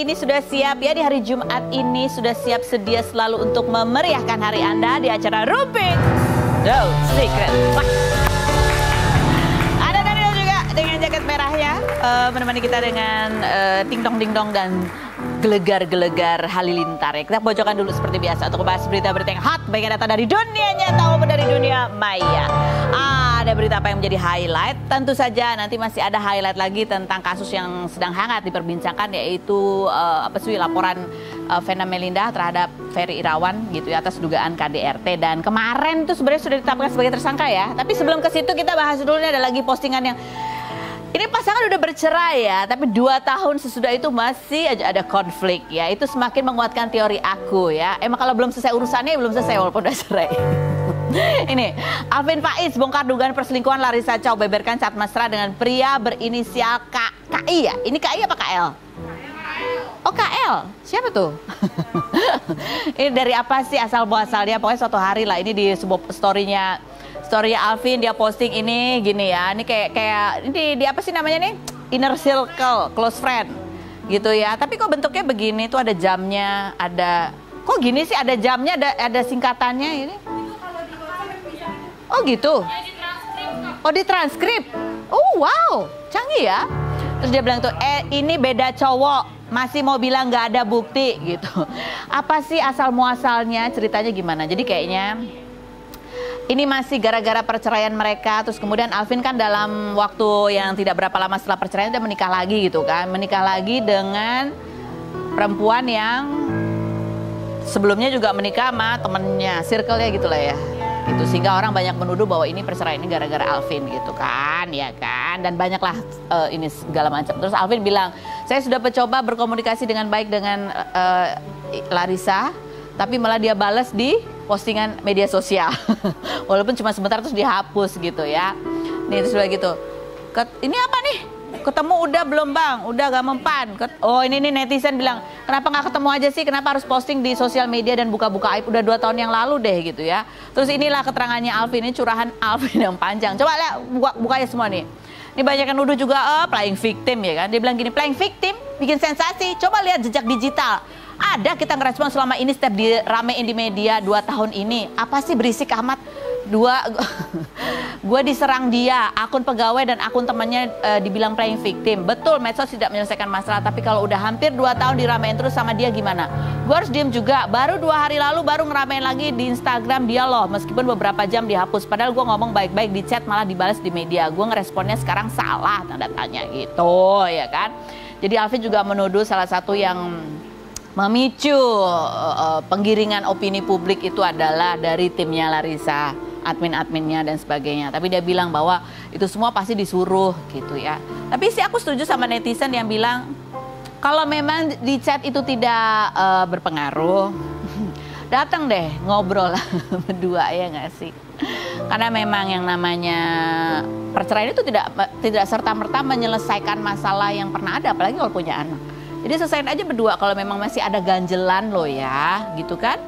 hari ini sudah siap ya, di hari Jumat ini sudah siap sedia selalu untuk memeriahkan hari Anda di acara Rumpik No Secret. Ada Daniel juga dengan jaket merahnya, menemani kita dengan ting-dong dan gelegar-gelegar halilintar ya. Kita bocokan dulu seperti biasa untuk membahas berita-berita yang hot, baik yang datang dari dunia nyata maupun dari dunia maya. Ada berita apa yang menjadi highlight? Tentu saja nanti masih ada highlight lagi tentang kasus yang sedang hangat diperbincangkan, yaitu laporan Vena Melinda terhadap Ferry Irawan gitu ya, atas dugaan KDRT, dan kemarin itu sebenarnya sudah ditetapkan sebagai tersangka ya. Tapi sebelum ke situ kita bahas dulu, ada lagi postingan yang ini pasangan udah bercerai ya, tapi 2 tahun sesudah itu masih aja ada konflik ya. Itu semakin menguatkan teori aku ya. Emang kalau belum selesai urusannya, belum selesai walaupun udah cerai. Ini, Alvin Faiz bongkar dugaan perselingkuhan Larissa Chow, beberkan saat mesra dengan pria berinisial KI ya. Ini KI apa KL? Oh KL, siapa tuh? Ini dari apa sih asal muasalnya? Pokoknya suatu hari lah, ini di sebuah story Alvin, dia posting ini gini ya. Ini kayak ini di apa sih namanya nih? Inner circle, close friend gitu ya. Tapi kok bentuknya begini, tuh ada jamnya, ada kok gini sih, ada jamnya, ada singkatannya ini. Oh gitu. Oh ditranskrip. Oh wow, canggih ya. Terus dia bilang tuh, ini beda cowok, masih mau bilang nggak ada bukti gitu. Apa sih asal muasalnya, ceritanya gimana? Jadi kayaknya ini masih gara-gara perceraian mereka. Terus kemudian Alvin kan dalam waktu yang tidak berapa lama setelah perceraian dia menikah lagi gitu kan. Menikah lagi dengan perempuan yang sebelumnya juga menikah sama temennya, circle-nya gitu lah ya. Itu sehingga orang banyak menuduh bahwa ini perceraian ini gara-gara Alvin gitu kan, ya kan. Dan banyaklah ini segala macam. Terus Alvin bilang, saya sudah mencoba berkomunikasi dengan baik dengan Larissa, tapi malah dia balas di postingan media sosial. Walaupun cuma sebentar terus dihapus gitu ya. Nih terus udah gitu, ini apa nih? Ketemu udah belum bang? Udah gak mempan. Oh ini nih netizen bilang, kenapa gak ketemu aja sih? Kenapa harus posting di sosial media dan buka-buka aib? Udah 2 tahun yang lalu deh gitu ya. Terus inilah keterangannya Alvin, ini curahan Alvin yang panjang. Coba lihat, buka ya semua nih. Ini banyak yang nuduh juga, playing victim ya kan. Dia bilang gini, playing victim, bikin sensasi. Coba lihat jejak digital. Ada kita ngerespon selama ini setiap diramein di media 2 tahun ini. Apa sih berisik amat? Gue diserang dia, akun pegawai dan akun temannya dibilang playing victim. Betul, medsos tidak menyelesaikan masalah, tapi kalau udah hampir 2 tahun diramein terus sama dia gimana? Gue harus diem juga. Baru 2 hari lalu baru ngeramein lagi di Instagram dia loh, meskipun beberapa jam dihapus. Padahal gue ngomong baik-baik di chat malah dibalas di media. Gue ngeresponnya sekarang salah, tanda tanya gitu ya kan. Jadi Alvin juga menuduh salah satu yang memicu penggiringan opini publik itu adalah dari timnya Larissa, admin-adminnya dan sebagainya. Tapi dia bilang bahwa itu semua pasti disuruh gitu ya. Tapi sih aku setuju sama netizen yang bilang kalau memang di chat itu tidak berpengaruh, datang deh ngobrol berdua ya nggak sih? Karena memang yang namanya perceraian itu tidak serta-merta menyelesaikan masalah yang pernah ada, apalagi kalau punya anak. Jadi selesain aja berdua kalau memang masih ada ganjelan loh ya, gitu kan?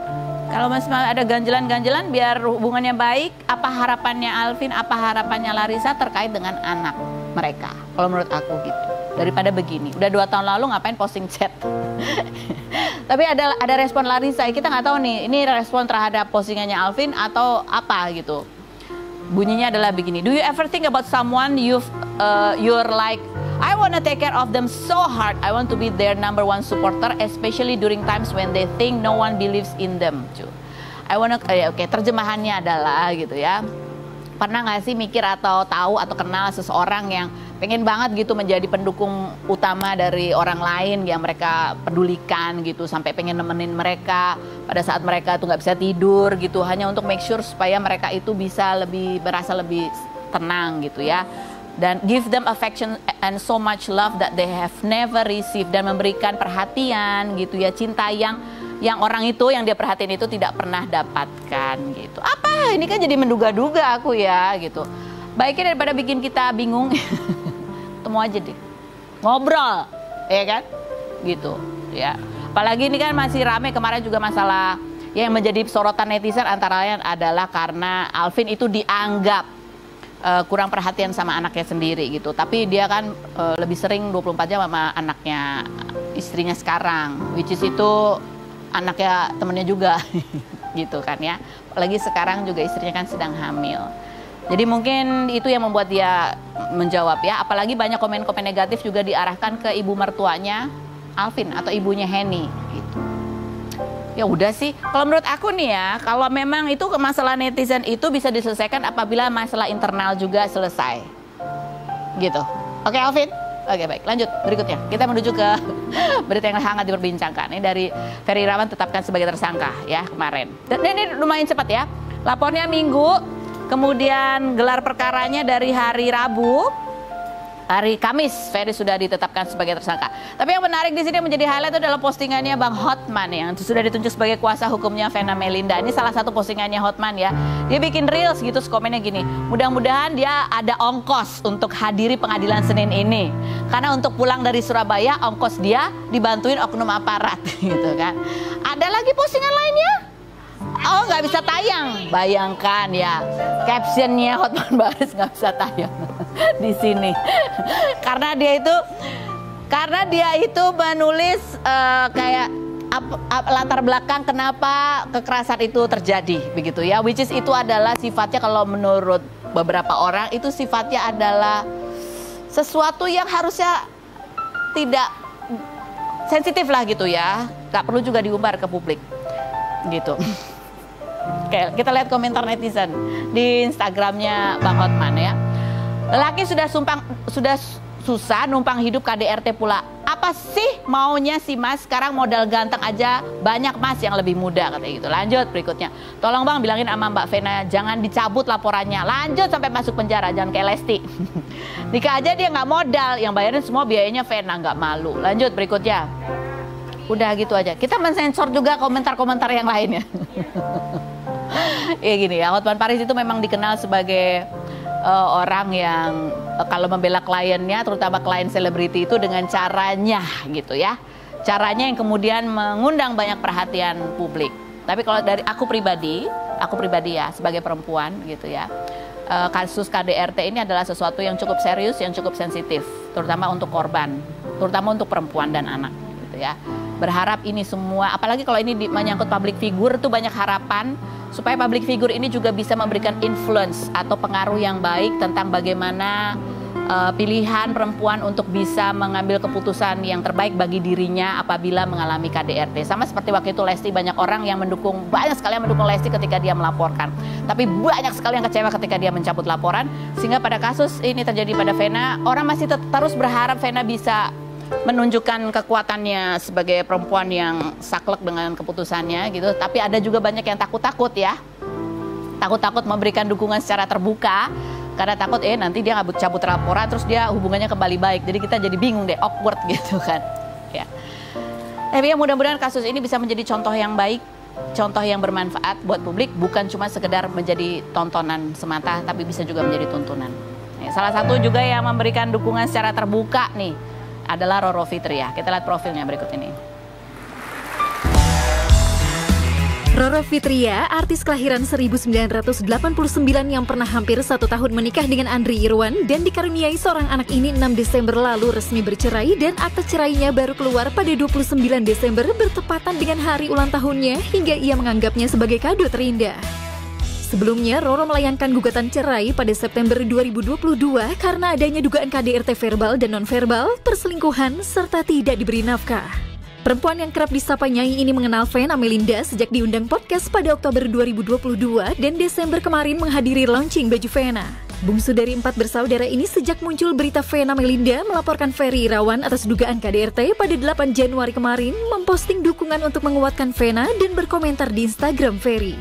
Kalau masih ada ganjelan-ganjelan biar hubungannya baik, apa harapannya Alvin, apa harapannya Larissa terkait dengan anak mereka? Kalau menurut aku gitu. Daripada begini, udah 2 tahun lalu ngapain posting chat? Tapi ada respon Larissa, kita nggak tahu nih, ini respon terhadap postingannya Alvin atau apa gitu. Bunyinya adalah begini, do you ever think about someone you're like, I want to take care of them so hard. I want to be their #1 supporter, especially during times when they think no one believes in them. Oke, terjemahannya adalah gitu ya. Pernah nggak sih mikir atau tahu atau kenal seseorang yang pengen banget gitu menjadi pendukung utama dari orang lain yang mereka pedulikan gitu, sampai pengen nemenin mereka pada saat mereka tuh nggak bisa tidur gitu, hanya untuk make sure supaya mereka itu bisa berasa lebih tenang gitu ya. Dan give them affection and so much love that they have never received, dan memberikan perhatian gitu ya, cinta yang orang itu yang dia perhatiin itu tidak pernah dapatkan gitu. Apa ini kan jadi menduga-duga aku ya gitu. Baiknya daripada bikin kita bingung, ketemu aja deh, ngobrol ya kan gitu ya. Apalagi ini kan masih rame kemarin juga masalah yang menjadi sorotan netizen, antara lain adalah karena Alvin itu dianggap kurang perhatian sama anaknya sendiri gitu. Tapi dia kan lebih sering 24 jam sama anaknya istrinya sekarang, which is itu anaknya temennya juga, gitu kan ya. Apalagi sekarang juga istrinya kan sedang hamil. Jadi mungkin itu yang membuat dia menjawab ya. Apalagi banyak komen-komen negatif juga diarahkan ke ibu mertuanya Alvin atau ibunya Henny. Gitu. Ya udah sih, kalau menurut aku nih ya, kalau memang itu masalah netizen itu bisa diselesaikan apabila masalah internal juga selesai. Gitu. Oke Alvin? Oke baik, lanjut berikutnya. Kita menuju ke berita yang hangat diperbincangkan. Ini dari Ferry Irawan tetapkan sebagai tersangka ya kemarin. Dan ini lumayan cepat ya. Lapornya Minggu, kemudian gelar perkaranya dari hari Rabu, hari Kamis Ferry sudah ditetapkan sebagai tersangka. Tapi yang menarik di sini menjadi highlight itu adalah postingannya Bang Hotman yang sudah ditunjuk sebagai kuasa hukumnya Vena Melinda. Ini salah satu postingannya Hotman ya. Dia bikin reels gitu, komennya gini. Mudah-mudahan dia ada ongkos untuk hadiri pengadilan Senin ini. Karena untuk pulang dari Surabaya ongkos dia dibantuin oknum aparat gitu kan. Ada lagi postingan lainnya? Oh nggak bisa tayang, bayangkan ya captionnya Hotman Paris nggak bisa tayang di sini karena dia itu menulis kayak latar belakang kenapa kekerasan itu terjadi begitu ya, which is itu adalah sifatnya kalau menurut beberapa orang itu sifatnya adalah sesuatu yang harusnya tidak sensitif lah gitu ya, nggak perlu juga diumbar ke publik gitu. Oke, kita lihat komentar netizen di Instagramnya Bang Hotman ya. Lelaki sudah susah numpang hidup KDRT pula. Apa sih maunya si Mas? Sekarang modal ganteng aja banyak Mas yang lebih muda katanya gitu. Lanjut berikutnya. Tolong Bang bilangin sama Mbak Vena jangan dicabut laporannya. Lanjut sampai masuk penjara, jangan kayak Lesti. Nikah aja dia nggak modal, yang bayarin semua biayanya Vena, nggak malu. Lanjut berikutnya. Udah gitu aja. Kita mensensor juga komentar-komentar yang lainnya. Ya gini ya, Hotman Paris itu memang dikenal sebagai orang yang kalau membela kliennya, terutama klien selebriti itu dengan caranya gitu ya. Caranya yang kemudian mengundang banyak perhatian publik. Tapi kalau dari aku pribadi ya sebagai perempuan gitu ya, kasus KDRT ini adalah sesuatu yang cukup serius, yang cukup sensitif, terutama untuk korban, terutama untuk perempuan dan anak gitu ya. Berharap ini semua, apalagi kalau ini menyangkut public figure tuh banyak harapan supaya public figure ini juga bisa memberikan influence atau pengaruh yang baik tentang bagaimana pilihan perempuan untuk bisa mengambil keputusan yang terbaik bagi dirinya apabila mengalami KDRT. Sama seperti waktu itu Lesti, banyak orang yang banyak sekali yang mendukung Lesti ketika dia melaporkan. Tapi banyak sekali yang kecewa ketika dia mencabut laporan. Sehingga pada kasus ini terjadi pada Vena, orang masih terus berharap Vena bisa menunjukkan kekuatannya sebagai perempuan yang saklek dengan keputusannya gitu. Tapi ada juga banyak yang takut-takut ya. Takut-takut memberikan dukungan secara terbuka karena takut nanti dia nggak cabut laporan terus dia hubungannya kembali baik. Jadi kita jadi bingung deh, awkward gitu kan. Ya. Tapi ya mudah-mudahan kasus ini bisa menjadi contoh yang baik, contoh yang bermanfaat buat publik, bukan cuma sekedar menjadi tontonan semata tapi bisa juga menjadi tuntunan. Salah satu juga yang memberikan dukungan secara terbuka nih adalah Roro Fitria. Kita lihat profilnya berikut ini. Roro Fitria, artis kelahiran 1989 yang pernah hampir 1 tahun menikah dengan Andri Irwan dan dikaruniai seorang anak ini 6 Desember lalu resmi bercerai dan akte cerainya baru keluar pada 29 Desember bertepatan dengan hari ulang tahunnya hingga ia menganggapnya sebagai kado terindah. Sebelumnya, Roro melayangkan gugatan cerai pada September 2022 karena adanya dugaan KDRT verbal dan non-verbal, perselingkuhan, serta tidak diberi nafkah. Perempuan yang kerap disapa Nyai ini mengenal Vena Melinda sejak diundang podcast pada Oktober 2022 dan Desember kemarin menghadiri launching baju Vena. Bungsu dari 4 bersaudara ini sejak muncul berita Vena Melinda melaporkan Ferry Irawan atas dugaan KDRT pada 8 Januari kemarin, memposting dukungan untuk menguatkan Vena dan berkomentar di Instagram Ferry.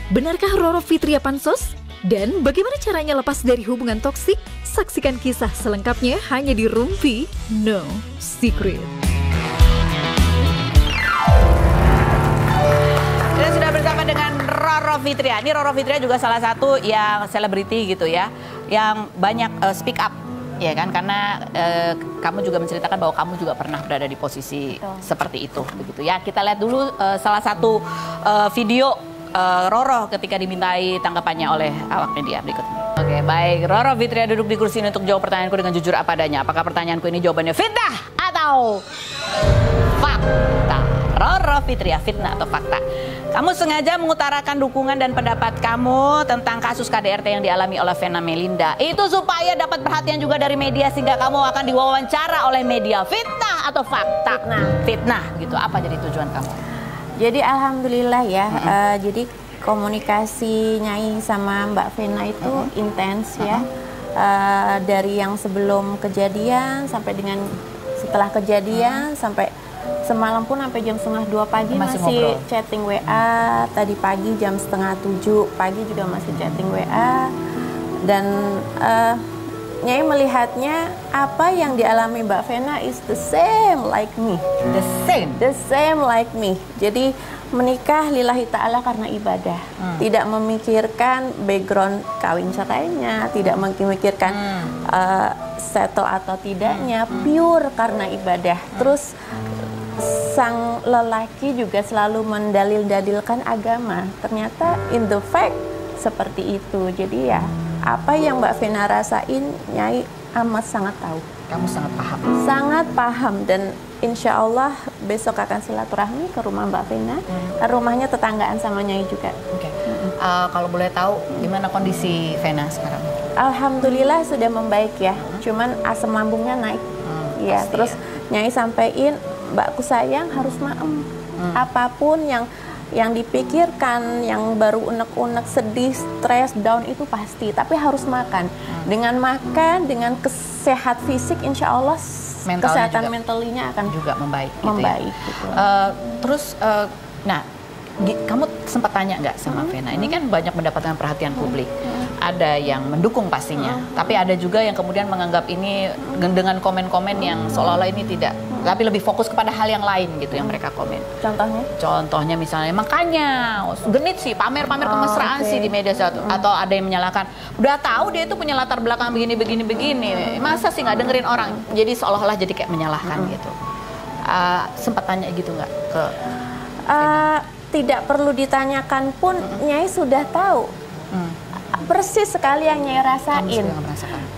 Benarkah Roro Fitria pansos? Dan bagaimana caranya lepas dari hubungan toksik? Saksikan kisah selengkapnya hanya di Rumpi No Secret. Kita sudah bersama dengan Roro Fitria. Ini Roro Fitria juga salah satu yang selebriti gitu ya, yang banyak speak up, ya kan? Karena kamu juga menceritakan bahwa kamu juga pernah berada di posisi seperti itu, begitu ya. Kita lihat dulu salah satu video Roro ketika dimintai tanggapannya oleh awak media berikut ini. Oke, baik. Roro Fitria duduk di kursi ini untuk jawab pertanyaanku dengan jujur apa adanya. Apakah pertanyaanku ini jawabannya fitnah atau fakta. Roro Fitria, fitnah atau fakta? Kamu sengaja mengutarakan dukungan dan pendapat kamu tentang kasus KDRT yang dialami oleh Vena Melinda. Itu supaya dapat perhatian juga dari media sehingga kamu akan diwawancara oleh media. Fitnah atau fakta? Fitnah gitu. Apa jadi tujuan kamu? Jadi alhamdulillah ya. Jadi komunikasi Nyai sama Mbak Vena itu intens ya. Dari yang sebelum kejadian sampai dengan setelah kejadian sampai semalam pun sampai jam 1:30 pagi masih chatting WA. Tadi pagi jam 6:30 pagi juga masih chatting WA. Dan Nyai melihatnya apa yang dialami Mbak Vena is the same like me. The same like me. Jadi menikah lillahi ta'ala karena ibadah. Tidak memikirkan background kawin cerainya, tidak memikirkan settle atau tidaknya, pure karena ibadah. Terus sang lelaki juga selalu mendalil-dalilkan agama. Ternyata in the fact seperti itu. Jadi ya apa yang Mbak Vena rasain, Nyai amat sangat tahu. Kamu sangat paham. Sangat paham dan insya Allah besok akan silaturahmi ke rumah Mbak Vena. Rumahnya tetanggaan sama Nyai juga. Kalau boleh tahu gimana kondisi Vena sekarang? Alhamdulillah sudah membaik ya. Cuman asam lambungnya naik. Ya, terus Nyai sampein, Mbakku sayang harus maem. Apapun yang dipikirkan, yang baru unek-unek, sedih, stres, down itu pasti. Tapi harus makan. Dengan makan, dengan sehat fisik, insya Allah kesehatan mentalnya akan juga membaik. Gitu. Terus, nah, kamu sempat tanya nggak sama Vena? Ini kan banyak mendapatkan perhatian publik. Ada yang mendukung pastinya, tapi ada juga yang kemudian menganggap ini dengan komen-komen yang seolah-olah ini tidak, tapi lebih fokus kepada hal yang lain gitu yang mereka komen. Contohnya misalnya, makanya genit sih, pamer-pamer kemesraan sih di media sosial. Atau ada yang menyalahkan, udah tahu dia itu punya latar belakang begini, masa sih nggak dengerin orang? Jadi seolah-olah jadi kayak menyalahkan gitu. Sempat tanya gitu nggak ke tidak perlu ditanyakan pun, Nyai sudah tahu. Persis sekali yang Nyai rasain.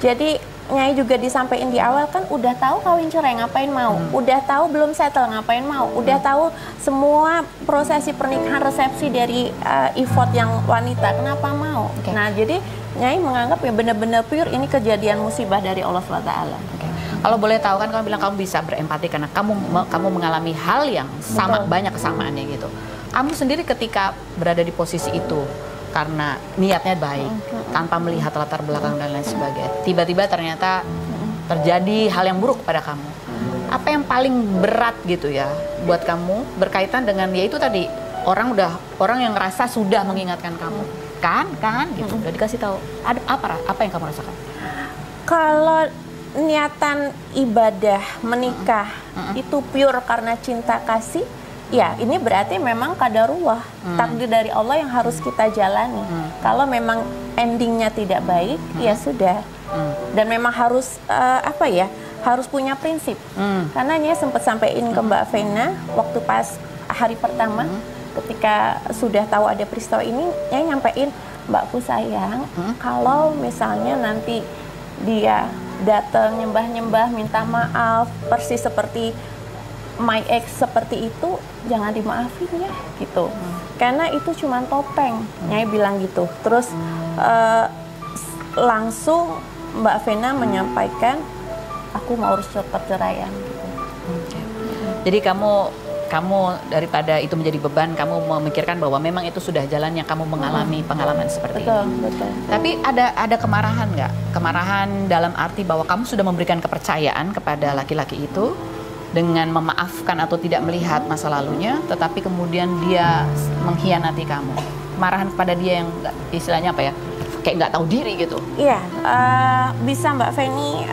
Jadi Nyai juga disampaikan di awal kan udah tahu kawin cerai ngapain mau, udah tahu belum settle ngapain mau, udah tahu semua prosesi pernikahan resepsi dari effort yang wanita kenapa mau. Nah jadi Nyai menganggap ya benar-benar pure ini kejadian musibah dari Allah SWT. Kalau boleh tahu kan kamu bilang kamu bisa berempati karena kamu mengalami hal yang sama. Betul. Banyak kesamaannya gitu. Kamu sendiri ketika berada di posisi itu karena niatnya baik, tanpa melihat latar belakang dan lain sebagainya, tiba-tiba ternyata terjadi hal yang buruk pada kamu. Apa yang paling berat gitu ya buat kamu berkaitan dengan yaitu tadi orang yang ngerasa sudah mengingatkan kamu, kan gitu, udah dikasih tahu. Ada apa yang kamu rasakan? Kalau niatan ibadah menikah itu pure karena cinta kasih. Ya, ini berarti memang qadarullah, takdir dari Allah yang harus kita jalani. Kalau memang endingnya tidak baik, ya sudah. Dan memang harus harus punya prinsip. Karena Nyai sempat sampaikan ke Mbak Vena waktu pas hari pertama, ketika sudah tahu ada peristiwa ini, Nyai nyampein, Mbakku sayang, kalau misalnya nanti dia datang nyembah-nyembah, minta maaf, persis seperti my ex seperti itu, jangan dimaafin ya gitu. Karena itu cuma topeng. Nyai bilang gitu. Terus langsung Mbak Vena menyampaikan, aku mau urus perceraian gitu. Jadi kamu daripada itu menjadi beban, kamu memikirkan bahwa memang itu sudah jalan yang kamu mengalami pengalaman seperti ini. Betul. Tapi ada kemarahan nggak? Kemarahan dalam arti bahwa kamu sudah memberikan kepercayaan kepada laki-laki itu dengan memaafkan atau tidak melihat masa lalunya, tetapi kemudian dia mengkhianati kamu. Kemarahan kepada dia yang istilahnya apa ya? Kayak nggak tahu diri gitu. Iya, bisa Mbak Feni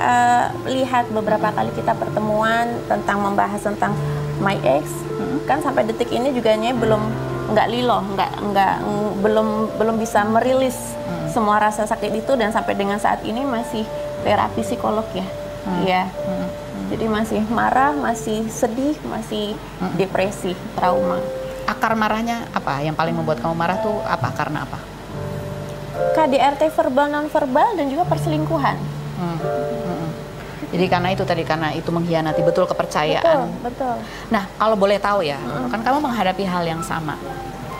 lihat beberapa kali kita pertemuan tentang membahas tentang my ex. Kan sampai detik ini juga Nyai belum bisa merilis semua rasa sakit itu, dan sampai dengan saat ini masih terapi psikolog ya. Iya. Jadi masih marah, masih sedih, masih depresi, trauma. Akar marahnya apa? Yang paling membuat kamu marah tuh apa? Karena apa? KDRT verbal non verbal dan juga perselingkuhan. Jadi karena itu mengkhianati betul kepercayaan. Betul. Nah, kalau boleh tahu ya, kan kamu menghadapi hal yang sama.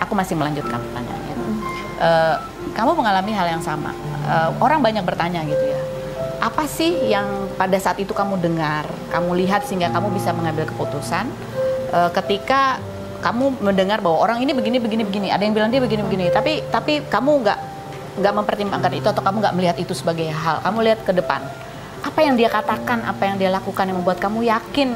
Aku masih melanjutkan pertanyaannya. Kamu mengalami hal yang sama. Orang banyak bertanya gitu ya. Apa sih yang pada saat itu kamu dengar, kamu lihat sehingga kamu bisa mengambil keputusan ketika kamu mendengar bahwa orang ini begini, ada yang bilang dia begini, tapi kamu nggak mempertimbangkan itu atau kamu nggak melihat itu sebagai hal, kamu lihat ke depan. Apa yang dia katakan, apa yang dia lakukan yang membuat kamu yakin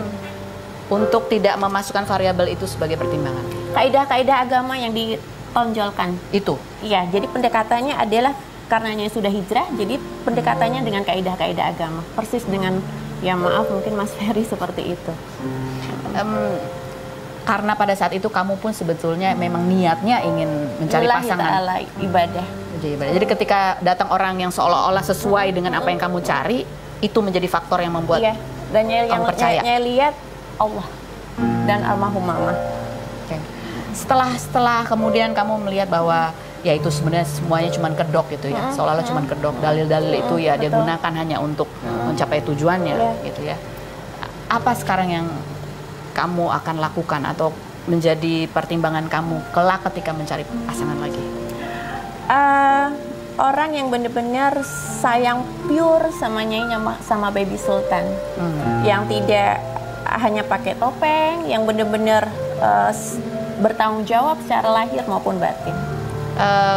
untuk tidak memasukkan variabel itu sebagai pertimbangan? Kaidah-kaidah agama yang ditonjolkan. Itu? Iya, jadi pendekatannya adalah karenanya sudah hijrah, jadi pendekatannya dengan kaidah-kaidah agama. Persis dengan, ya maaf mungkin Mas Ferry seperti itu. Karena pada saat itu kamu pun sebetulnya memang niatnya ingin mencari pasangan. Ibadah. Jadi ketika datang orang yang seolah-olah sesuai dengan apa yang kamu cari, itu menjadi faktor yang membuat dan kamu percaya. Yang lihat Allah dan almarhum mama. Okay. Setelah kemudian kamu melihat bahwa ya itu sebenarnya semuanya cuma kedok gitu ya, seolah-olah cuma kedok, dalil-dalil itu ya dia gunakan hanya untuk mencapai tujuannya gitu ya. Apa sekarang yang kamu akan lakukan atau menjadi pertimbangan kamu kelak ketika mencari pasangan lagi? Orang yang benar-benar sayang pure sama Nyai sama Baby Sultan, yang tidak hanya pakai topeng, yang benar-benar bertanggung jawab secara lahir maupun batin.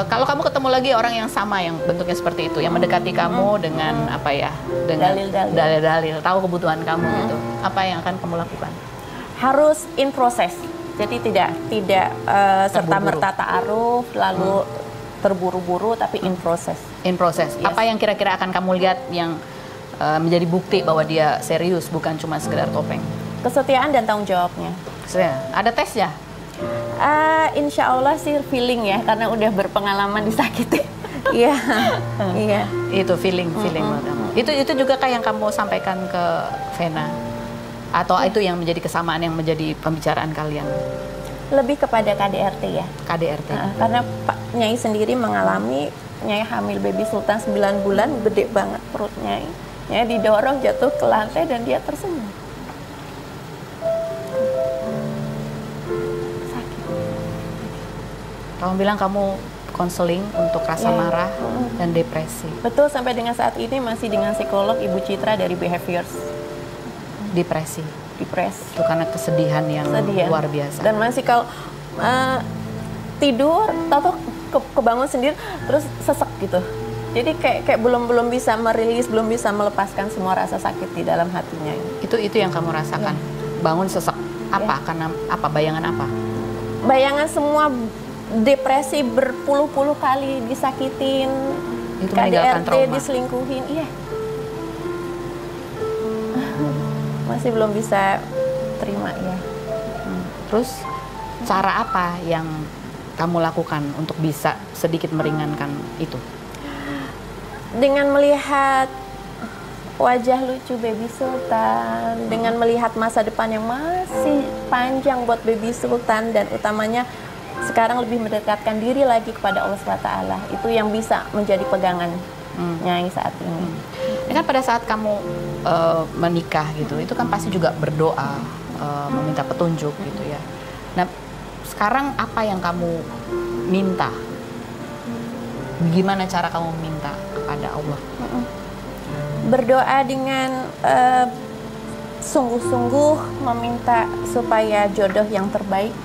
Kalau kamu ketemu lagi orang yang sama yang bentuknya seperti itu, yang mendekati kamu dengan apa ya, dengan dalil-dalil, tahu kebutuhan kamu gitu, apa yang akan kamu lakukan? Harus in proses, jadi tidak serta-merta ta'aruf lalu terburu-buru, tapi in proses. In proses. Yes. Apa yang kira-kira akan kamu lihat yang menjadi bukti bahwa dia serius, bukan cuma sekedar topeng? Kesetiaan dan tanggung jawabnya. Ada tesnya? Insya Allah sih feeling ya, karena udah berpengalaman disakiti. Iya, iya. Itu feeling Itu juga kayak yang kamu sampaikan ke Vena, atau itu yang menjadi kesamaan yang menjadi pembicaraan kalian? Lebih kepada KDRT ya. KDRT. Karena Pak Nyai sendiri mengalami, Nyai hamil Baby Sultan 9 bulan, gede banget perut Nyai. Nyai didorong jatuh ke lantai dan dia tersenyum. Sakit. Kamu bilang kamu konseling untuk rasa marah dan depresi. Betul, sampai dengan saat ini masih dengan psikolog Ibu Citra dari Behaviors. Depresi. Itu karena kesedihan yang luar biasa. Dan masih kalau tidur, tahu kebangun sendiri terus sesek gitu. Jadi kayak belum bisa merilis, belum bisa melepaskan semua rasa sakit di dalam hatinya. Itu yang kamu rasakan. Bangun sesek. Apa? Karena apa? Bayangan apa? Bayangan semua depresi, berpuluh-puluh kali disakitin, itu meninggalkan trauma, diselingkuhin. Iya. Masih belum bisa terima ya. Terus cara apa yang kamu lakukan untuk bisa sedikit meringankan itu? Dengan melihat wajah lucu Baby Sultan, dengan melihat masa depan yang masih panjang buat Baby Sultan, dan utamanya sekarang lebih mendekatkan diri lagi kepada Allah SWT. Itu yang bisa menjadi pegangan Nyai saat ini. Kan pada saat kamu menikah gitu, itu kan pasti juga berdoa, meminta petunjuk gitu ya. Nah, sekarang apa yang kamu minta? Gimana cara kamu minta kepada Allah? Berdoa dengan sungguh-sungguh meminta supaya jodoh yang terbaik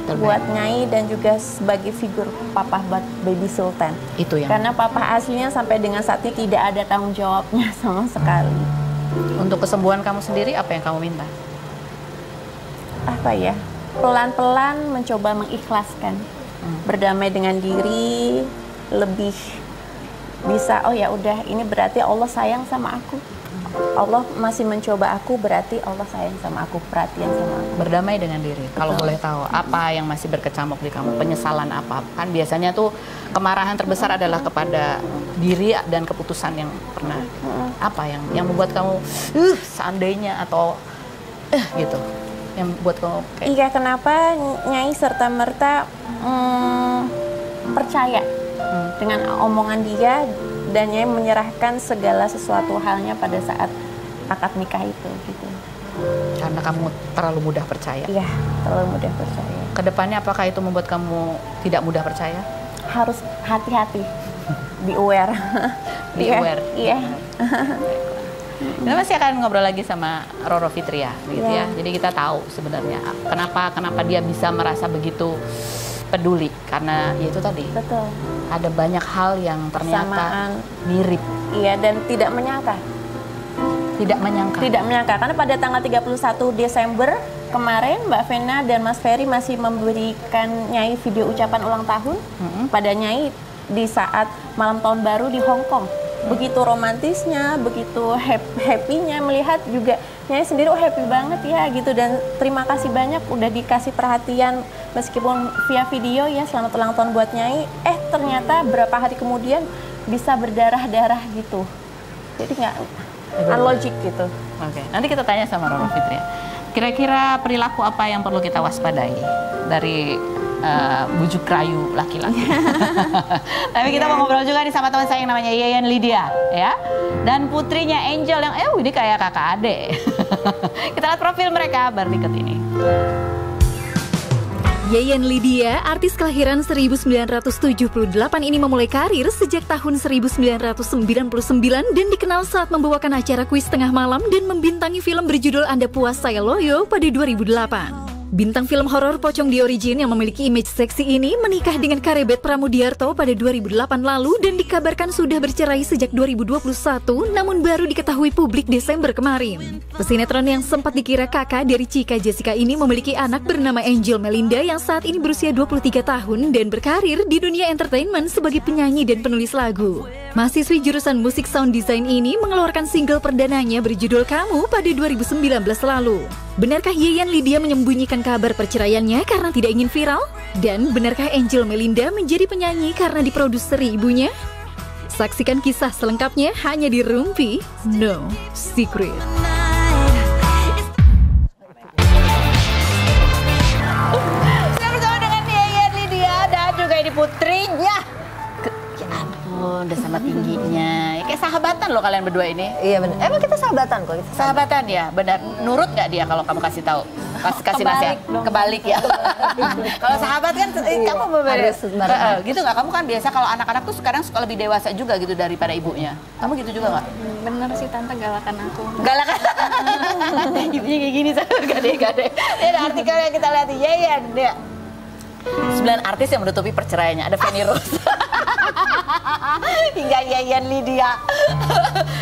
buat Nyai dan juga sebagai figur papa buat Baby Sultan. Itu yang. Karena papa aslinya sampai dengan saat ini tidak ada tanggung jawabnya sama sekali. Untuk kesembuhan kamu sendiri, apa yang kamu minta? Apa ya? Pelan-pelan mencoba mengikhlaskan, berdamai dengan diri, lebih bisa. Oh ya udah, ini berarti Allah sayang sama aku. Allah masih mencoba aku, berarti Allah sayang sama aku, perhatian sama aku. Berdamai dengan diri. Kalau boleh tahu, apa yang masih berkecamuk di kamu? Penyesalan apa? Kan biasanya tuh kemarahan terbesar adalah kepada diri dan keputusan yang pernah. Apa yang membuat kamu seandainya atau gitu? Yang buat kamu kayak... Iya, kenapa Nyai serta-merta percaya dengan omongan dia, dan Nyai menyerahkan segala sesuatu halnya pada saat akad nikah itu gitu. Karena kamu terlalu mudah percaya. Iya, terlalu mudah percaya. Kedepannya apakah itu membuat kamu tidak mudah percaya? Harus hati-hati, be aware. Be aware. Iya. Kita masih akan ngobrol lagi sama Roro Fitria, gitu ya. Iya. Jadi kita tahu sebenarnya kenapa dia bisa merasa begitu peduli, karena ya itu tadi. Betul. Ada banyak hal yang ternyata Kesamaan. mirip. Iya, dan tidak menyangka. Tidak menyangka. Tidak menyangka, karena pada tanggal 31 Desember kemarin Mbak Vena dan Mas Ferry masih memberikan Nyai video ucapan ulang tahun pada Nyai di saat malam tahun baru di Hong Kong. Begitu romantisnya, begitu happy-nya melihat juga Nyai sendiri happy banget ya gitu, dan terima kasih banyak udah dikasih perhatian meskipun via video ya, selamat ulang tahun buat Nyai. Ternyata berapa hari kemudian bisa berdarah-darah gitu. Jadi nggak unlogic gitu. Oke, nanti kita tanya sama Roro Fitria. Kira-kira perilaku apa yang perlu kita waspadai dari bujuk rayu laki-laki? Tapi kita mau ngobrol juga nih sama teman saya yang namanya Yayan Lydia, ya. Dan putrinya Angel yang ini kayak kakak adik. Kita lihat profil mereka berikut ini. Yayan Lydia, artis kelahiran 1978 ini memulai karir sejak tahun 1999 dan dikenal saat membawakan acara kuis tengah malam dan membintangi film berjudul Anda Puas Saya Loyo pada 2008. Bintang film horor Pocong The Origin yang memiliki image seksi ini menikah dengan Karebet Pramudiarto pada 2008 lalu dan dikabarkan sudah bercerai sejak 2021, namun baru diketahui publik Desember kemarin. Pesinetron yang sempat dikira kakak dari Chika Jessica ini memiliki anak bernama Angel Melinda yang saat ini berusia 23 tahun dan berkarir di dunia entertainment sebagai penyanyi dan penulis lagu. Mahasiswi jurusan musik sound design ini mengeluarkan single perdananya berjudul Kamu pada 2019 lalu. Benarkah Yayan Lydia menyembunyikan kabar perceraiannya karena tidak ingin viral? Dan benarkah Angel Melinda menjadi penyanyi karena diproduseri ibunya? Saksikan kisah selengkapnya hanya di Rumpi No Secret. Saya bersama dengan Yayan Lydia dan juga ini putrinya. Ya ampun, udah sama tingginya. Kayak sahabatan loh kalian berdua ini. Iya benar. Emang kita sahabatan kok. Sahabatan ya, benar. Nurut nggak dia kalau kamu kasih tahu? Kasih nasihat. Kebalik ya. Kalau sahabat kan kamu harus bareng. gitu nggak? Kamu kan biasa kalau anak-anak tuh sekarang suka lebih dewasa juga gitu daripada ibunya. Kamu gitu juga nggak? Bener sih tante, galakan aku. Galakan. Ibunya kayak gini saya gade-gade. Ini ada artikel yang kita lihat di Yayan dia. 9 artis yang menutupi perceraiannya. Ada Feni Rose. Hingga Yayan Lydia.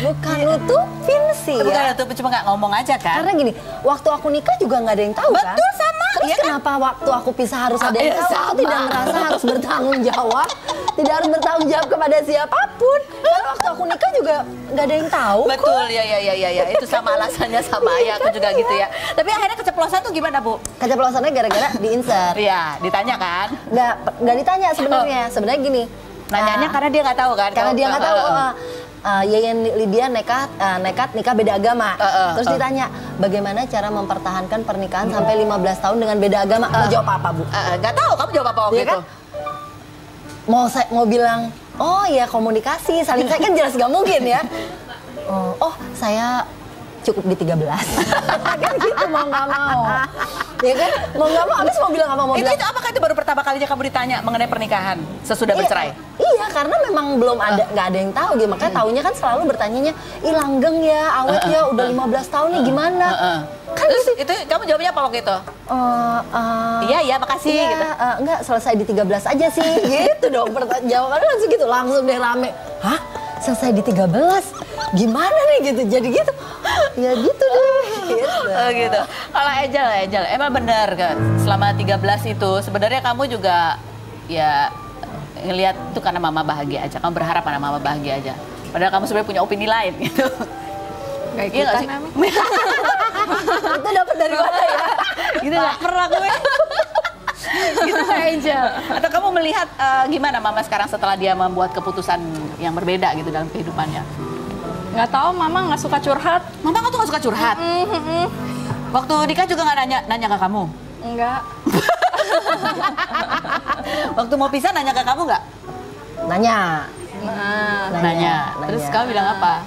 Bukan nutupin sih Bukan ya. nutupin, cuma nggak ngomong aja kan. Karena gini, waktu aku nikah juga nggak ada yang tahu kan. Betul, sama. Terus Iya kan? kenapa waktu aku pisah harus ada yang tahu? Aku sama. tidak merasa harus bertanggung jawab. Tidak harus bertanggung jawab kepada siapapun. Karena waktu aku nikah juga nggak ada yang tahu. Betul, ya. Itu sama alasannya sama ayah aku juga gitu ya. Tapi akhirnya keceplosan tuh gimana, Bu? Keceplosannya gara-gara diinsert. Iya, ditanya kan. Nggak ditanya sebenarnya. Sebenarnya gini. Nanyanya karena dia nggak tahu kan. Karena dia nggak tahu. Yayan Lydia nekat nikah beda agama. Terus ditanya, bagaimana cara mempertahankan pernikahan sampai 15 tahun dengan beda agama? Mau jawab apa, Bu? Nggak tahu, kamu jawab apa waktu Iya itu? kan? Mau bilang, oh ya komunikasi, saling saya kan jelas gak mungkin ya. Oh saya cukup di 13. Kan gitu, mau nggak mau. Ya kan, mau nggak mau, abis mau bilang apa mau bilang. Itu apakah itu baru pertama kalinya kamu ditanya mengenai pernikahan sesudah bercerai? Iya, karena memang belum ada, nggak ada yang tahu gitu. Makanya taunya kan selalu bertanyanya, ih langgeng ya, awet ya, udah 15 tahun nih gimana? Kan Terus itu kamu jawabnya apa waktu itu? Iya, makasih iya, gitu. enggak, selesai di 13 aja sih. Gitu dong, jawabannya langsung gitu, langsung deh rame. Hah? Selesai di 13? Gimana nih gitu? Jadi gitu. Ya gitu deh. Gitu. Oh gitu. Kalau Angel, emang benar kan? Selama 13 itu sebenarnya kamu juga ya ngelihat itu karena mama bahagia aja. Kamu berharap karena mama bahagia aja. Padahal kamu sebenarnya punya opini lain gitu. Kayak Iya nggak sih? Itu dapat dari mana ya? Gitu nggak pernah gue. Gitu kayak Angel. Atau kamu melihat gimana mama sekarang setelah dia membuat keputusan yang berbeda gitu dalam kehidupannya? Nggak tahu, mama nggak suka curhat. Mama kamu tuh nggak suka curhat. Waktu nikah juga nggak nanya ke kamu? Enggak. Waktu mau pisah nanya ke kamu nggak? Nanya. Nanya. Terus kamu bilang apa?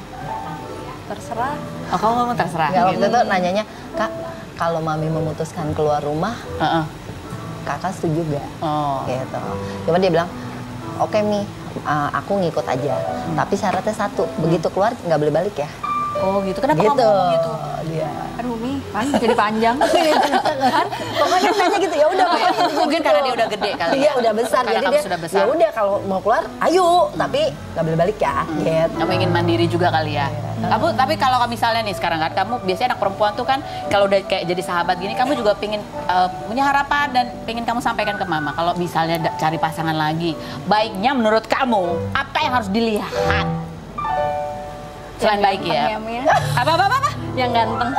Terserah. Oh, kamu ngomong terserah. Nggak, waktu itu nanyanya, Kak, kalau Mami memutuskan keluar rumah, Kakak setuju gak? Oh. Gitu. Cuma dia bilang, oke Mi, aku ngikut aja. Tapi syaratnya satu, begitu keluar nggak boleh balik ya. Oh gitu, kenapa Gitu. kamu ngomong gitu? Dia. Aduh Mi, kan jadi panjang. Kan? Pokoknya nanya gitu, ya udah pokoknya intinya Mungkin gitu. karena dia udah gede kali Iya, udah besar. Karena Jadi kamu dia, sudah besar. ya udah kalau mau keluar, ayo. Tapi nggak boleh balik ya. Gitu. Kamu ingin mandiri juga kali ya. Kamu tapi kalau misalnya nih sekarang kan kamu biasanya anak perempuan tuh kan kalau udah kayak jadi sahabat gini kamu juga pingin punya harapan dan pingin kamu sampaikan ke mama kalau misalnya cari pasangan lagi. Baiknya menurut kamu apa yang harus dilihat? Selain baik ya. Apa? Yang ganteng.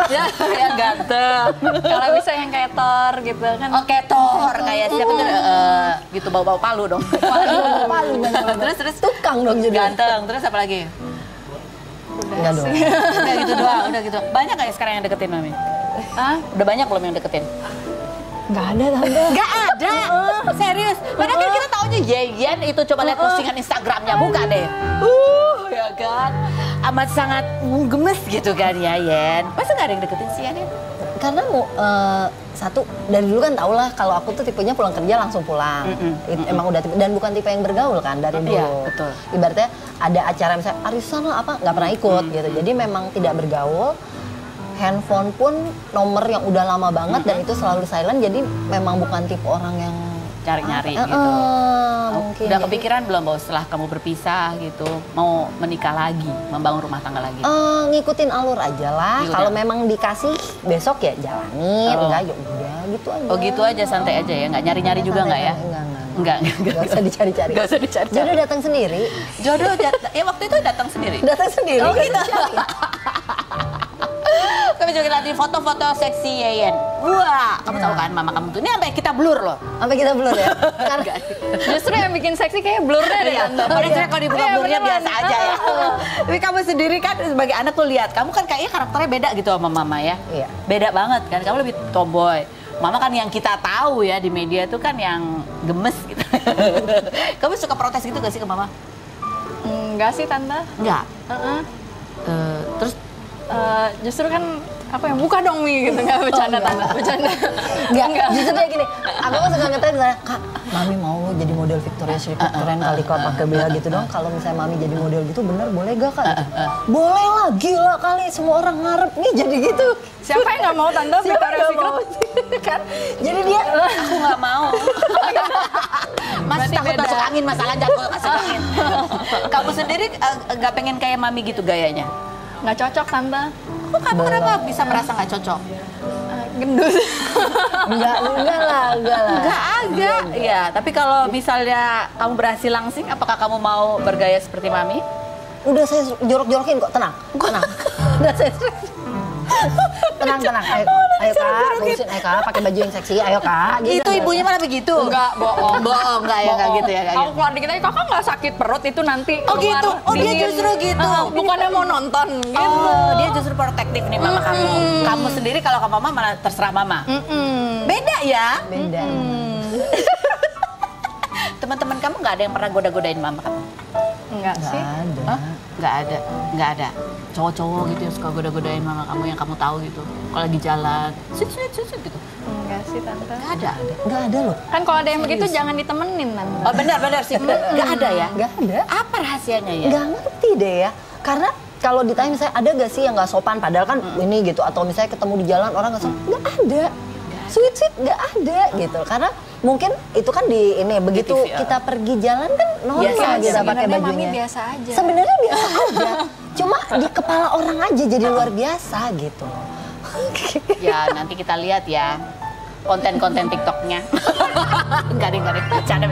Yang ganteng. Kalau bisa yang kayak Thor gitu kan. Oke, Thor kayak siapa tuh gitu bau-bau palu dong. Palu Terus tukang dong jadi. ganteng. Terus apa lagi? Enggak dong. Udah gitu doang, udah gitu. Banyak nggak ya sekarang yang deketin Mami? Hah? Udah banyak belum yang deketin? Nggak ada tante. Nggak ada, serius. Padahal kan kita taunya Yeyen itu coba lihat postingan Instagramnya, buka deh. Ya kan, amat sangat gemes gitu kan ya Yen. Masa nggak ada yang deketin sih Yen? Karena satu dari dulu kan tau lah kalau aku tuh tipenya pulang kerja langsung pulang. Emang udah tipe, dan bukan tipe yang bergaul kan dari dulu. Iya, betul. Ibaratnya ada acara misalnya arisan lah apa nggak pernah ikut gitu. Jadi memang tidak bergaul. Handphone pun nomor yang udah lama banget dan itu selalu silent. Jadi memang bukan tipe orang yang Cari-nyari gitu. Mungkin. Udah kepikiran belum bahwa setelah kamu berpisah gitu mau menikah lagi, membangun rumah tangga lagi? Ngikutin alur aja lah. Yaudah. Kalau memang dikasih besok ya jalanin, Oh. enggak ya udah gitu aja. Oh gitu aja, santai aja ya, nggak nyari-nyari juga nggak ya? Enggak. Enggak usah dicari-cari. Nggak usah dicari-cari. Jodoh datang sendiri. Jodoh ya waktu itu datang sendiri. Datang sendiri. Oh nggak gitu. dicari. Kami juga lihat foto-foto seksi Yeyen. Wah, kamu tahu kan mama kamu tuh ini sampai kita blur loh. Sampai kita blur ya. Karena Justru yang bikin seksi kayak blurnya deh Tante. Padahal sebenarnya kalau dibuka Iya, blurnya beneran. biasa aja ya. Tapi kamu sendiri kan sebagai anak tuh lihat, kamu kan kayaknya karakternya beda gitu sama mama ya. Iya. Beda banget kan, kamu lebih tomboy. Mama kan yang kita tahu ya di media tuh kan yang gemes gitu. Kamu suka protes gitu gak sih ke mama? Enggak sih Tante. Enggak. Heeh. Terus Justru kan apa yang buka dong Mi gitu nggak bercanda Tante, bercanda. enggak, justru kayak gini. Aku kan suka ngetes misalnya, Kak, Mami mau jadi model Victoria's Secret keren kali Kak pakai bea gitu dong. Kalau misalnya Mami jadi model gitu bener boleh gak Kak? Boleh lah, gila kali semua orang ngarep nih jadi gitu. Siapa yang nggak mau Tante Siapa Victoria's yang Secret? mau? Kan? Jadi dia aku nggak mau. Mas Berarti takut beda. masuk angin, masalah jatuh masuk angin. Kamu sendiri nggak pengen kayak mami gitu gayanya? Nggak cocok Tante. Kok kamu kenapa bisa merasa nggak cocok? Gendut. enggak lah. Nggak ada. Iya, tapi kalau misalnya kamu berhasil langsing, apakah kamu mau bergaya seperti mami? Udah saya jorok-jorokin kok, tenang. Udah saya tenang. Ayo Kak, lurusin ayo Kak, pakai baju yang seksi, ayo Kak. Gitu. Itu ibunya malah begitu. Enggak, bohong. Bohong, enggak ya, enggak gitu ya, enggak Aku gitu. keluar dikit aja, kakak nggak sakit perut itu nanti Oh, keluar gitu? Oh, dia dingin. justru gitu? Bukannya mau nonton gitu. Oh, dia justru protektif nih mama kamu. Kamu sendiri kalau ke mama malah terserah mama. Beda ya? Beda. Teman-teman kamu nggak ada yang pernah goda-godain mama kamu? Enggak sih. Ada. Hah? Nggak ada. Cowok-cowok gitu yang suka goda-godain mama kamu yang kamu tahu gitu. Kalau lagi jalan, sit gitu. Enggak sih Tante. Nggak ada. Enggak ada loh. Kan kalau ada yang begitu jangan ditemenin Tante. Oh benar sih, nggak ada ya? Nggak ada. Apa rahasianya ya? Nggak ngerti deh ya. Karena kalau ditanya misalnya ada gak sih yang nggak sopan padahal kan ini gitu, atau misalnya ketemu di jalan orang nggak sopan, nggak ada. Sweet nggak ada gitu. Karena mungkin itu kan di ini begitu TV, ya. kita pergi jalan kan normal Biasa aja. kita pakai Sebenarnya bajunya. Mami biasa aja. Sebenarnya biasa aja. Cuma di kepala orang aja jadi luar biasa gitu. Ya nanti kita lihat ya konten-konten TikToknya. Enggak deh, bercanda.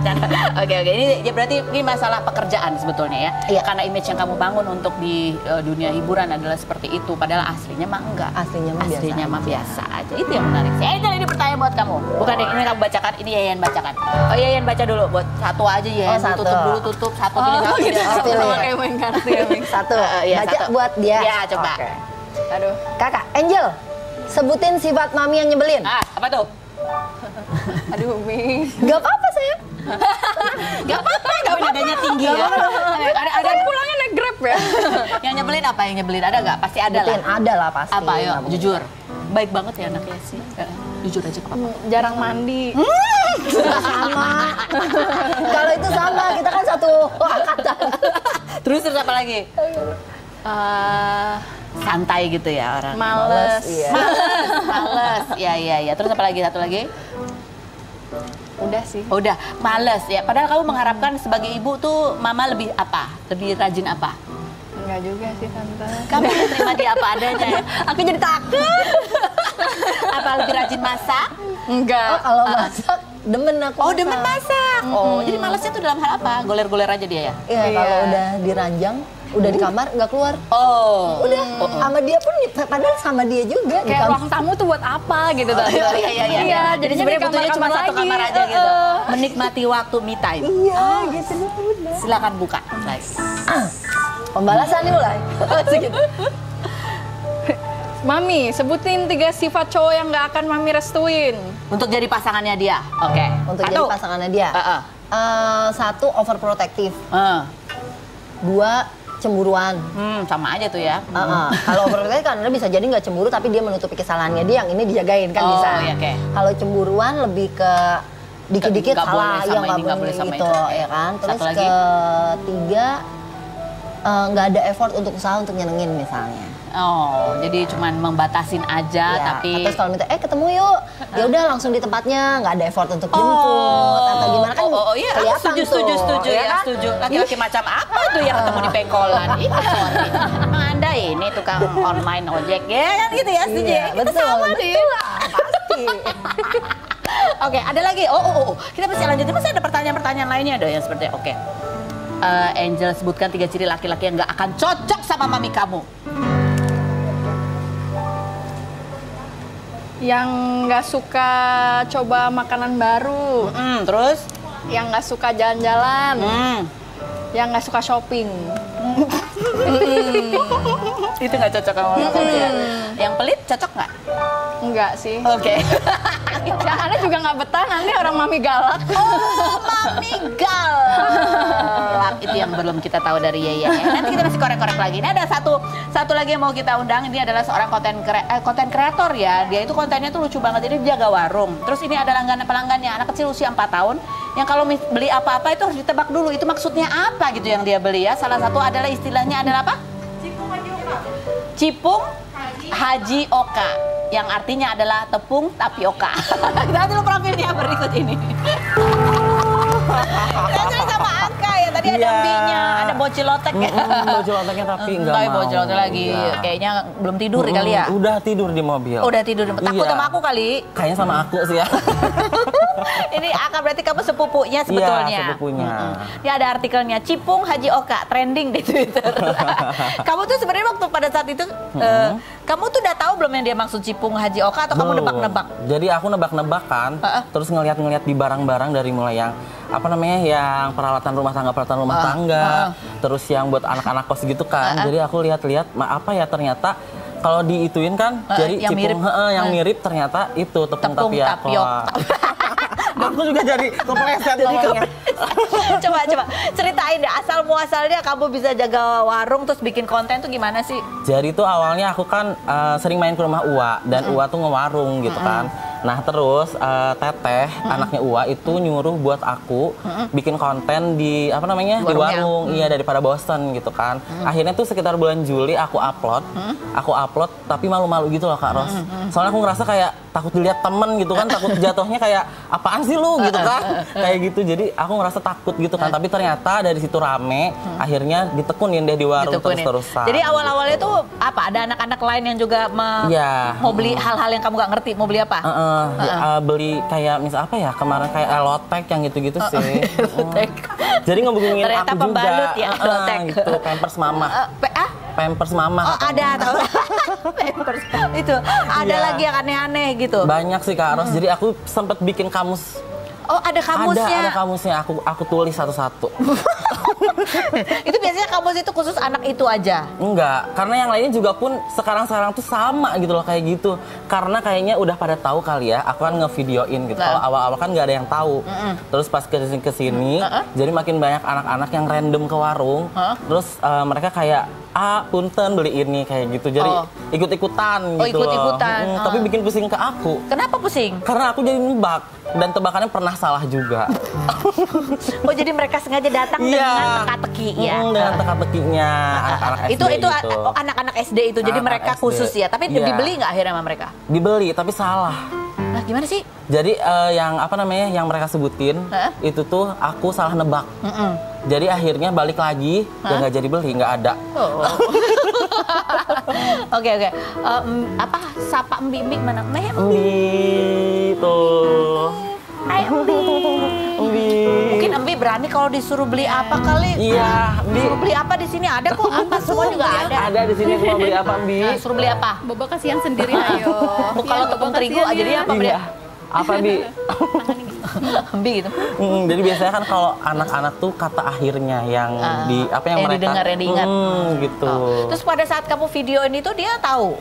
Oke, ini ya berarti ini masalah pekerjaan sebetulnya ya. Iya. Karena image yang kamu bangun untuk di dunia hiburan adalah seperti itu. Padahal aslinya mah enggak. Aslinya mah biasa aja. Itu yang menarik. Ini pertanyaan buat kamu. Bukan deh, ini kamu bacakan, ini Yeyen bacakan. Oh Yeyen baca dulu, buat satu aja Yeyen. Oh, satu. Tutup satu pilih satu. gitu. dia. pilih. Sama kayak main kartu ya Mi. Satu. Iya, Baca satu. buat dia. Iya, coba. Oke. Aduh. Kakak, Angel, sebutin sifat mami yang nyebelin. Apa tuh? Aduh Mi. Gak apa-apa sayang. Gak apa-apa, tapi nadanya tinggi ya. Ada pulangnya naik Grab ya. Yang nyebelin apa? Yang nyebelin ada nggak? Pasti ada lah. Ada lah pasti. Apa? Ayo, Nggak mungkin. jujur. Baik banget ya anaknya sih. Jujur aja ke papa. Jarang mandi. Sama. Kalau itu sama, kita kan satu angkatan. Terus apa lagi? Santai gitu ya orang. Males. Iya. Males. Ya. Terus apa lagi? Satu lagi? Udah sih. Udah, males ya. Padahal kamu mengharapkan sebagai ibu tuh mama lebih apa? Lebih rajin apa? Enggak juga sih Tante. Kamu terima dia apa adanya ya? Aku jadi takut. Apa lebih rajin masak? Enggak. Oh, kalau masak demen aku. Oh, demen masak. Oh, jadi malesnya tuh dalam hal apa? Goler-goler aja dia ya? Iya, Iya. kalau udah diranjang, udah di kamar nggak keluar. Oh. Udah, sama dia pun, padahal sama dia juga di Kayak kamar. ruang tamu tuh buat apa gitu Tante. Iya. Iya, Jadi jadinya sebenarnya di butuhnya cuma kamar-kamar satu lagi. kamar aja gitu. Menikmati waktu me time. Iya, gitu udah. Silakan buka. Guys. Pembalasan mulai. Segitu. Mami, sebutin 3 sifat cowok yang nggak akan Mami restuin. Untuk jadi pasangannya dia. Oke. Untuk Satu. jadi pasangannya dia. Heeh. 1, overprotective. 2, cemburuan. Sama aja tuh ya. Kalau overprotective kan bisa jadi nggak cemburu tapi dia menutupi kesalahannya dia, yang ini dijagain kan Oh, bisa. iya, oke. Kalau cemburuan lebih ke dikit-dikit Nggak boleh salah, sama yang ini, nggak nggak boleh boleh sama gitu, itu. ya kan. Terus Satu lagi? ketiga, nggak ada effort untuk usaha untuk nyenengin misalnya. Oh, jadi cuman membatasin aja, Ya, tapi terus kalau minta ketemu yuk, ya udah langsung di tempatnya, nggak ada effort untuk jemput atau gimana kan iya, kelihatan setuju tuh, ya kan? setuju. Laki-laki macam apa tuh yang ketemu di pengkolan? Ih, sorry. Emang Anda ini tukang online ojek ya kan gitu ya, setuju ya? Iya, Kita betul, sama nih. betul lah, pasti. Oke, ada lagi. Oh. Kita masih lanjutin. Masih ada pertanyaan-pertanyaan lainnya ada yang seperti oke. Angel sebutkan 3 ciri laki-laki yang nggak akan cocok sama mami kamu. Yang nggak suka coba makanan baru. Terus? Yang nggak suka jalan-jalan. Yang nggak suka shopping. Itu nggak cocok sama mami kamu ya. Yang pelit cocok nggak? Enggak sih. Oke. Aneh juga nggak betah nanti orang Mami galak. Oh, mami galak. Itu yang belum kita tahu dari Yaya. Nanti kita masih korek-korek lagi. Ini ada satu lagi yang mau kita undang. Ini adalah seorang konten kreator ya. Dia itu kontennya tuh lucu banget. Jadi dia jaga warung. Terus ini ada pelanggannya. Anak kecil usia 4 tahun. Yang kalau beli apa-apa itu harus ditebak dulu. Itu maksudnya apa gitu yang dia beli ya. Salah satu adalah istilahnya adalah apa? Cipung Haji Oka. Yang artinya adalah tepung tapioka. Nanti lo profilnya berikut ini. Kita sama angka ya. Tadi ada mie-nya, ada bocilotek ya. Bociloteknya tapi nggak mau. Bocilotek lagi. Enggak. Kayaknya belum tidur kali ya. Udah tidur di mobil. Udah tidur. Takut Iya. sama aku kali. Kayaknya sama aku sih ya. Ini akan berarti kamu sepupunya sebetulnya. Iya, sepupunya. Ini ada artikelnya, Cipung Haji Oka trending di Twitter. Kamu tuh sebenarnya waktu pada saat itu, kamu tuh udah tahu belum yang dia maksud Cipung Haji Oka atau kamu Belum. nebak-nebak? Jadi aku nebak-nebak kan, terus ngeliat-ngeliat di barang-barang dari mulai yang apa namanya, yang peralatan rumah tangga, terus yang buat anak-anak kos gitu kan. Jadi aku lihat-lihat, apa ya ternyata kalau diituin kan, jadi yang cipung mirip. yang mirip ternyata itu tepung tapioka. Aku juga jadi kepleset ngomongnya. Coba ceritain deh asal muasalnya kamu bisa jaga warung terus bikin konten tuh gimana sih? Jadi tuh awalnya aku kan sering main ke rumah Uwa dan Uwa tuh ngewarung gitu kan. Nah terus Teteh anaknya Uwa itu nyuruh buat aku bikin konten di apa namanya di warung, iya daripada bosen gitu kan. Akhirnya tuh sekitar bulan Juli aku upload tapi malu-malu gitu loh Kak Ros. Soalnya aku ngerasa kayak takut dilihat temen gitu kan, takut jatuhnya kayak apaan sih lu gitu kan, kayak gitu. Jadi aku ngerasa takut gitu kan. Tapi ternyata dari situ rame, akhirnya ditekunin deh di warung terus-terusan. Jadi awal-awalnya tuh apa? Ada anak-anak lain yang juga mau beli hal-hal yang kamu gak ngerti, mau beli apa? Beli kayak misal apa ya kemarin kayak lotek yang gitu-gitu sih. Jadi ngebungin ternyata aku pembalut juga. ya, lotek. Gitu, Pampers Mama. Pampers Mama. Oh ada tahu. Pampers. Itu ada lagi yang aneh-aneh gitu. Banyak sih Kak Ros. Jadi aku sempet bikin kamus. Oh ada kamusnya. Ada kamusnya. Aku tulis satu-satu. Itu biasanya kamu itu khusus anak itu aja? Enggak, karena yang lainnya juga pun sekarang tuh sama gitu loh kayak gitu. Karena kayaknya udah pada tahu kali ya, aku kan ngevideoin gitu. Kalau awal-awal kan nggak ada yang tahu. Terus pas kesini, jadi makin banyak anak-anak yang random ke warung. Terus mereka kayak, punten beli ini kayak gitu. Jadi ikut-ikutan gitu ikut-ikutan. loh. Tapi bikin pusing ke aku. Kenapa pusing? Karena aku jadi nebak dan tebakannya pernah salah juga. Oh jadi mereka sengaja datang dengan teka-teki ya? Dengan teka-tekinya anak-anak SD itu anak-anak SD itu, jadi mereka SD. khusus ya? Tapi dibeli nggak akhirnya sama mereka? Dibeli, tapi salah. Nah gimana sih? Jadi yang apa namanya yang mereka sebutin itu tuh aku salah nebak. Jadi akhirnya balik lagi dan nggak jadi beli, nggak ada. Oke. Apa sapa Mbi mana? Mbi tuh. Hai Mbi. Mungkin Mbi berani kalau disuruh beli apa kali? Iya, Mbi. Suruh beli apa di sini ada kok, apa semua juga ada. Ada di sini cuma beli apa Mbi? Nah, suruh beli apa? Bobo kasihan sendiri ayo. Kalau tepung terigu aja dia apa beli? Iya. Apa Mbi? Mbi gitu. Jadi biasanya kan kalau anak-anak tuh kata akhirnya yang yang mereka didengar, yang diingat. Gitu. Terus pada saat kamu videoin itu dia tahu?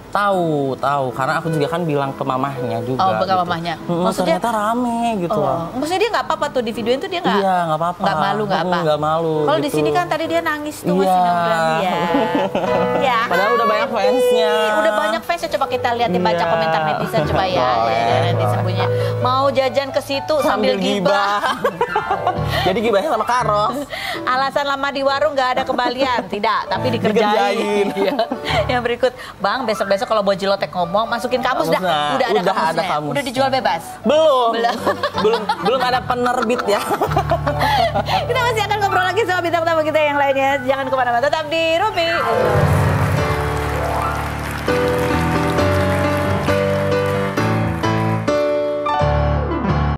Tahu, karena aku juga kan bilang ke mamahnya juga. Oh, ke gitu. mamahnya. Maksudnya ternyata rame gitu loh. Maksudnya dia nggak apa-apa tuh di videoin tuh dia nggak? Iya, nggak apa-apa. Nggak malu, nggak apa? Nggak malu. Kalau di gitu. sini kan tadi dia nangis tuh Iya. masih berani ya. Ya. Padahal udah banyak fansnya. Udah banyak fansnya, coba kita lihat dibaca komentar netizen coba ya. Netizen punya. Mau jajan ke situ sambil gibah. Jadi gibahnya sama Karos. Alasan lama di warung nggak ada kembalian, tidak, tapi dikerjain. Iya. Yang berikut, Bang, besok-besok kalau Bojilotek ngomong, masukin kamus dah. Udah ada kamusnya. kamusnya. Udah dijual bebas. Belum ada penerbit ya. Kita masih akan ngobrol lagi sama bintang tamu kita yang lainnya. Jangan kemana-mana, tetap di Rupi.